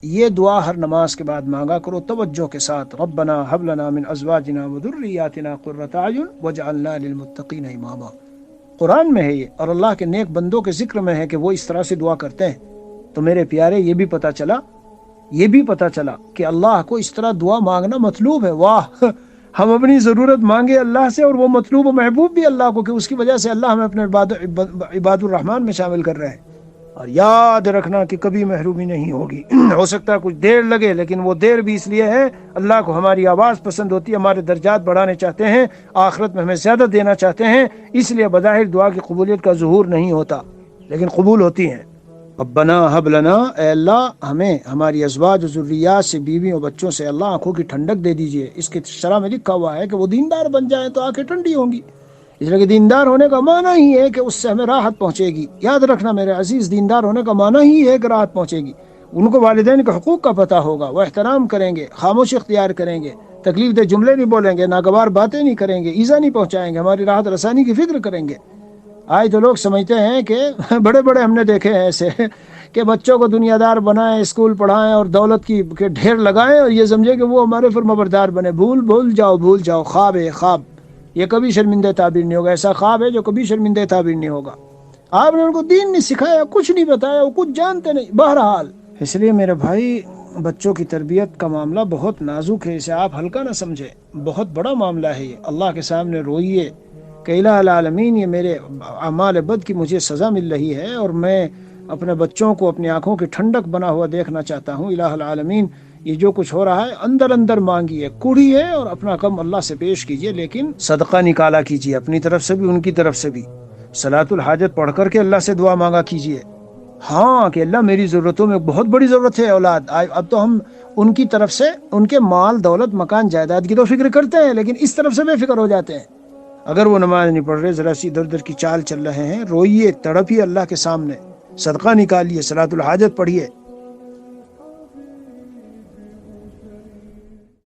یہ دعا ہر نماز کے بعد مانگا کرو توجہ کے ساتھ، ربنا هب لنا من ازواجنا وذریاتنا قرۃ اعین واجعلنا للمتقین اماما۔ قرآن میں ہے یہ، اور اللہ کے نیک بندوں کے ذکر میں ہے کہ وہ اس طرح سے دعا کرتے ہیں۔ تو میرے پیارے یہ بھی پتہ چلا کہ اللہ کو اس طرح دعا مانگنا مطلوب ہے۔ واہ، ہم اپنی ضرورت مانگے اللہ سے، اور وہ مطلوب و محبوب بھی اللہ کو، کہ اس کی وجہ سے اللہ ہمیں اپنے عباد الرحمن میں شامل کر رہے ہیں۔ اور یاد رکھنا کہ کبھی محرومی نہیں ہوگی۔ ہو سکتا ہے کچھ دیر لگے، لیکن وہ دیر بھی اس لیے ہے اللہ کو ہماری آواز پسند ہوتی ہے، ہمارے درجات بڑھانے چاہتے ہیں، آخرت میں ہمیں زیادہ دینا چاہتے ہیں، اس لیے بظاہر دعا کی قبولیت کا ظہور نہیں ہوتا، لیکن قبول ہوتی ہیں۔ ربنا ہب لنا، اے اللہ ہمیں ہماری ازواج و ذریات سے، بیویوں اور بچوں سے اللہ آنکھوں کی ٹھنڈک دے دیجئے۔ اس کے شرح میں لکھا ہوا ہے کہ وہ دیندار بن جائیں تو آنکھیں ٹھنڈی ہوں گی، اس لیے کہ دیندار ہونے کا معنی ہی ہے کہ اس سے ہمیں راحت پہنچے گی۔ یاد رکھنا میرے عزیز، دیندار ہونے کا معنی ہی ہے کہ راحت پہنچے گی۔ ان کو والدین کے حقوق کا پتہ ہوگا، وہ احترام کریں گے، خاموشی اختیار کریں گے، تکلیف دہ جملے نہیں بولیں گے، ناگوار باتیں نہیں کریں گے، ایذا نہیں پہنچائیں گے، ہماری راحت رسانی کی فکر کریں گے۔ آج تو لوگ سمجھتے ہیں کہ بڑے بڑے ہم نے دیکھے ہیں ایسے کہ بچوں کو دنیا دار بنائیں، اسکول پڑھائیں اور دولت کی کے ڈھیر لگائیں، اور یہ سمجھے کہ وہ ہمارے فرمانبردار بنے۔ بھول جاؤ، خواب ہے خواب، یہ کبھی شرمندہ تعبیر نہیں ہوگا۔ ایسا خواب ہے جو کبھی شرمندہ تعبیر نہیں ہوگا۔ آپ نے ان کو دین نہیں سکھایا، کچھ نہیں بتایا، وہ کچھ جانتے نہیں۔ بہرحال اس لیے میرے بھائی، بچوں کی تربیت کا معاملہ بہت نازک ہے، اسے آپ ہلکا نہ سمجھیں، بہت بڑا معاملہ ہے یہ۔ اللہ کے سامنے روئیے کہ الہ العالمین، یہ میرے اعمال بد کی مجھے سزا مل رہی ہے، اور میں اپنے بچوں کو اپنی آنکھوں کی ٹھنڈک بنا ہوا دیکھنا چاہتا ہوں۔ الہ العالمین، یہ جو کچھ ہو رہا ہے اندر اندر مانگیے، کوڑیے اور اپنا کم اللہ سے پیش کیجیے، لیکن صدقہ نکالا کیجیے، اپنی طرف سے بھی ان کی طرف سے بھی۔ صلاۃ الحاجت پڑھ کر کے اللہ سے دعا مانگا کیجیے، ہاں کہ اللہ میری ضرورتوں میں بہت بڑی ضرورت ہے اولاد۔ اب تو ہم ان کی طرف سے ان کے مال دولت مکان جائیداد کی تو فکر کرتے ہیں، لیکن اس طرف سے بے فکر ہو جاتے ہیں۔ اگر وہ نماز نہیں پڑھ رہے، ذرا سی ادھر ادھر کی چال چل رہے ہیں، روئیے، تڑپیے اللہ کے سامنے، صدقہ نکالیے، صلاۃ الحاجت پڑھیے۔